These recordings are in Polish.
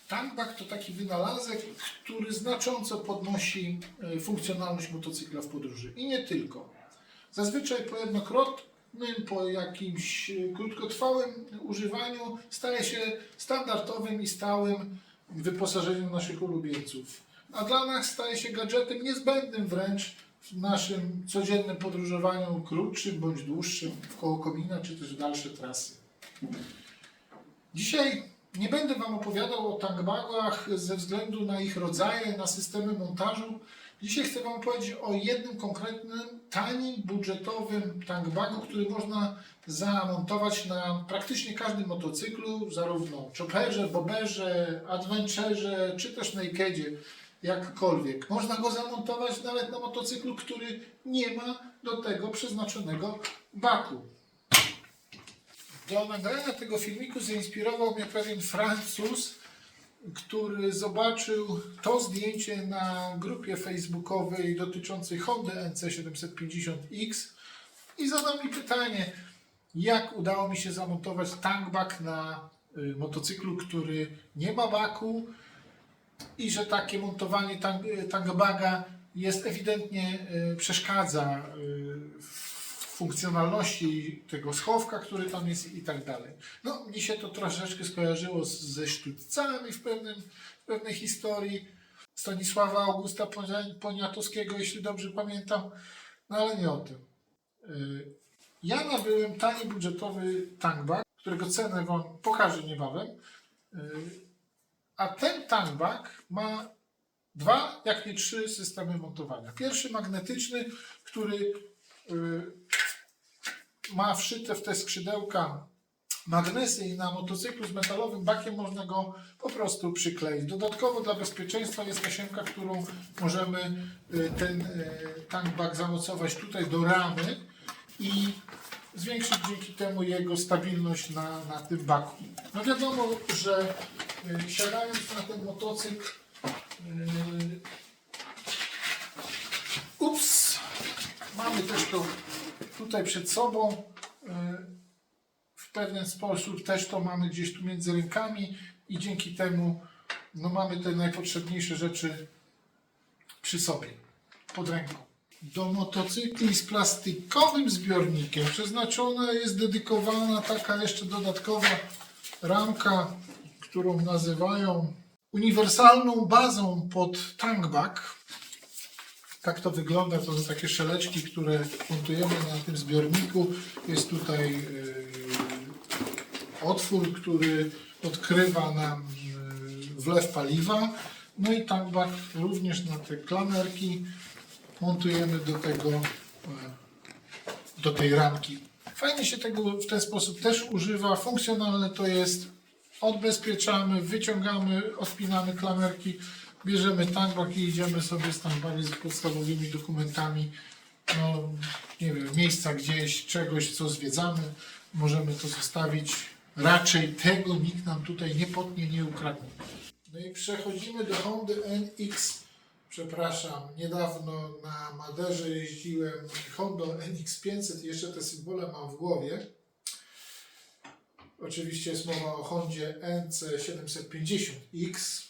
Tangbag to taki wynalazek, który znacząco podnosi funkcjonalność motocykla w podróży. I nie tylko. Zazwyczaj po jednokrotnym, po jakimś krótkotrwałym używaniu staje się standardowym i stałym wyposażeniem naszych ulubieńców. A dla nas staje się gadżetem niezbędnym wręcz w naszym codziennym podróżowaniu krótszym bądź dłuższym, wkoło komina, czy też w dalsze trasy. Dzisiaj nie będę Wam opowiadał o tangbagach ze względu na ich rodzaje, na systemy montażu. Dzisiaj chcę Wam powiedzieć o jednym konkretnym, tanim, budżetowym tangbagu, który można zamontować na praktycznie każdym motocyklu, zarówno chopperze, bobberze, adventurze, czy też nakedzie, jakkolwiek. Można go zamontować nawet na motocyklu, który nie ma do tego przeznaczonego baku. Do nagrania tego filmiku zainspirował mnie pewien Francuz, który zobaczył to zdjęcie na grupie facebookowej dotyczącej Hondy NC750X i zadał mi pytanie, jak udało mi się zamontować tangbag na motocyklu, który nie ma baku i że takie montowanie tangbaga jest ewidentnie przeszkadza w funkcjonalności tego schowka, który tam jest i tak dalej. No, mi się to troszeczkę skojarzyło ze sztućcami w pewnej historii Stanisława Augusta Poniatowskiego, jeśli dobrze pamiętam, no ale nie o tym. Ja nabyłem tani budżetowy tangbag, którego cenę Wam pokażę niebawem, a ten tangbag ma dwa, jak nie trzy systemy montowania. Pierwszy magnetyczny, który ma wszyte w te skrzydełka magnesy i na motocyklu z metalowym bakiem można go po prostu przykleić. Dodatkowo dla bezpieczeństwa jest tasiemka, którą możemy ten tangbag zamocować tutaj do ramy i zwiększyć dzięki temu jego stabilność na tym baku. No wiadomo, że siadając na ten motocykl mamy też to tutaj przed sobą, w pewien sposób też to mamy gdzieś tu między rękami i dzięki temu no, mamy te najpotrzebniejsze rzeczy przy sobie, pod ręką. Do motocykli z plastikowym zbiornikiem przeznaczona jest dedykowana taka jeszcze dodatkowa ramka, którą nazywają uniwersalną bazą pod tangbag. Tak to wygląda, to są takie szeleczki, które montujemy na tym zbiorniku. Jest tutaj otwór, który odkrywa nam wlew paliwa. No i tangbag również na te klamerki montujemy do tej ramki. Fajnie się tego w ten sposób też używa, funkcjonalne to jest. Odbezpieczamy, wyciągamy, odpinamy klamerki, bierzemy tangbag i idziemy sobie z tangbagiem z podstawowymi dokumentami, no nie wiem, miejsca gdzieś, czegoś, co zwiedzamy, możemy to zostawić. Raczej tego nikt nam tutaj nie potnie, nie ukradnie. No i przechodzimy do Hondy NX. Przepraszam, niedawno na Maderze jeździłem Hondą NX500 i jeszcze te symbole mam w głowie. Oczywiście jest mowa o Hondzie NC750X.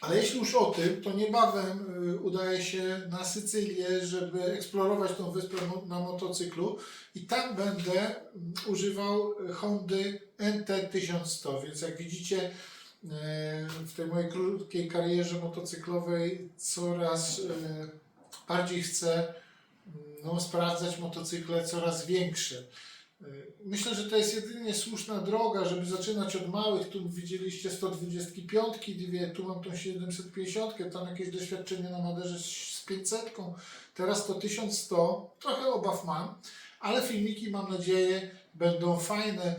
Ale jeśli już o tym, to niebawem udaje się na Sycylię, żeby eksplorować tą wyspę na motocyklu i tam będę używał Hondy NT1100, więc jak widzicie w tej mojej krótkiej karierze motocyklowej coraz bardziej chcę sprawdzać motocykle coraz większe. Myślę, że to jest jedynie słuszna droga, żeby zaczynać od małych. Tu widzieliście 125, dwie, tu mam tą 750, tam jakieś doświadczenie na Maderze z 500, teraz to 1100, trochę obaw mam, ale filmiki mam nadzieję będą fajne.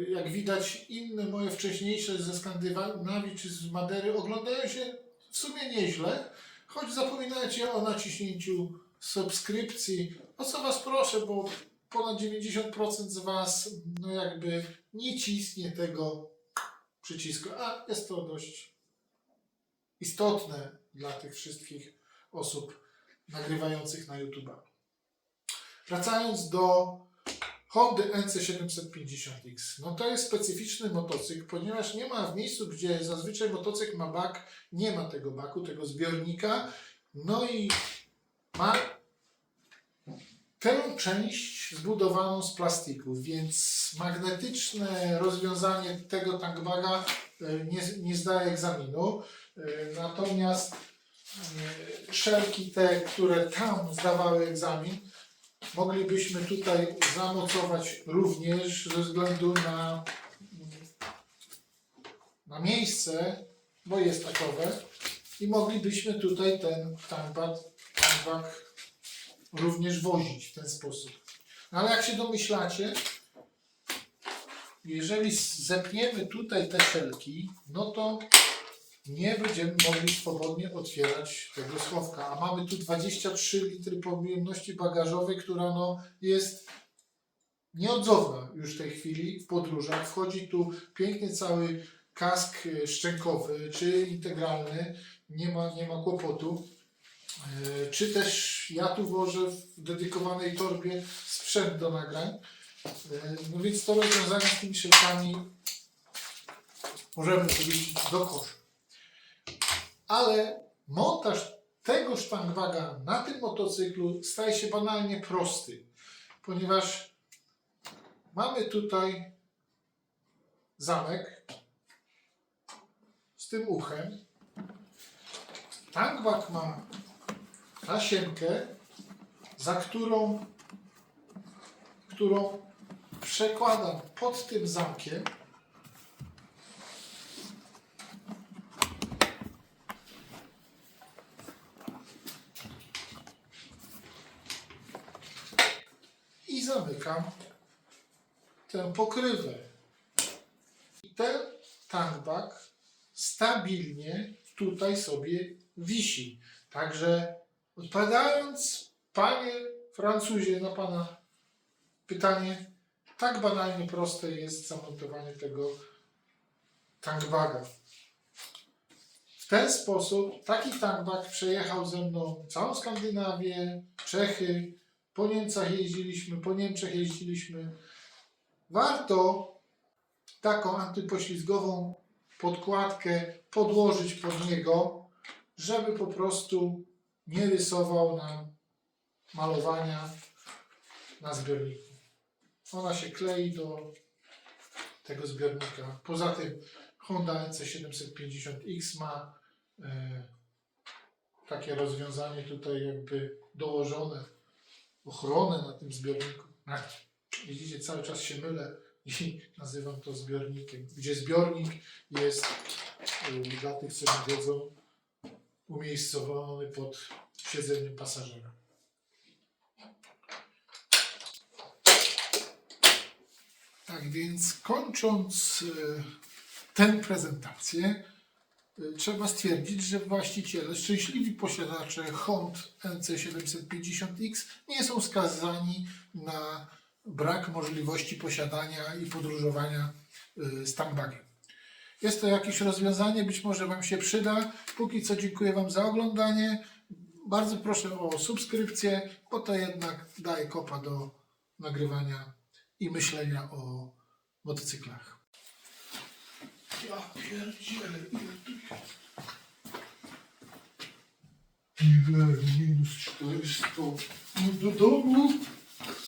Jak widać inne moje wcześniejsze ze Skandynawii czy z Madery oglądają się w sumie nieźle, choć zapominacie o naciśnięciu subskrypcji, o co Was proszę, bo ponad 90% z Was no jakby nie cisnie tego przycisku, a jest to dość istotne dla tych wszystkich osób nagrywających na YouTube'a. Wracając do Hondy NC750X. No to jest specyficzny motocykl, ponieważ nie ma w miejscu, gdzie zazwyczaj motocykl ma bak, nie ma tego baku, tego zbiornika. No i ma tę część zbudowaną z plastiku, więc magnetyczne rozwiązanie tego tankbaga nie zdaje egzaminu. Natomiast szelki te, które tam zdawały egzamin, moglibyśmy tutaj zamocować również ze względu na miejsce, bo jest takowe, i moglibyśmy tutaj ten tankbag również wozić w ten sposób. No ale jak się domyślacie, jeżeli zepniemy tutaj te szelki, no to nie będziemy mogli swobodnie otwierać tego schowka. A mamy tu 23 litry pojemności bagażowej, która jest nieodzowna już w tej chwili w podróżach. Wchodzi tu pięknie cały kask szczękowy czy integralny, nie ma kłopotu. Czy też ja tu włożę w dedykowanej torbie sprzęt do nagrań. No więc to rozwiązanie z tymi szelkami możemy powiedzieć do kosza. Ale montaż tego tankbaga na tym motocyklu staje się banalnie prosty, ponieważ mamy tutaj zamek z tym uchem. Tankbag ma tasiemkę, za którą przekładam pod tym zamkiem. I zamykam tę pokrywę. I ten tankbag stabilnie tutaj sobie wisi. Także odpowiadając, panie Francuzie, na pana pytanie, tak banalnie proste jest zamontowanie tego tankbaga. W ten sposób taki tankbag przejechał ze mną całą Skandynawię, Czechy, po Niemczech jeździliśmy. Warto taką antypoślizgową podkładkę podłożyć pod niego, żeby po prostu nie rysował nam malowania na zbiorniku. Ona się klei do tego zbiornika. Poza tym Honda NC750X ma takie rozwiązanie tutaj jakby dołożone, ochronę na tym zbiorniku. Widzicie, cały czas się mylę i nazywam to zbiornikiem. Gdzie zbiornik jest, dla tych, co nie wiedzą, umiejscowiony pod siedzeniem pasażera. Tak więc kończąc tę prezentację, trzeba stwierdzić, że właściciele, szczęśliwi posiadacze Hond NC750X nie są skazani na brak możliwości posiadania i podróżowania z tankbagiem. Jest to jakieś rozwiązanie, być może Wam się przyda. Póki co dziękuję Wam za oglądanie. Bardzo proszę o subskrypcję, bo to jednak daje kopa do nagrywania i myślenia o motocyklach. Ja pierdzielę, ile tu jest? Minus 400. Do domu.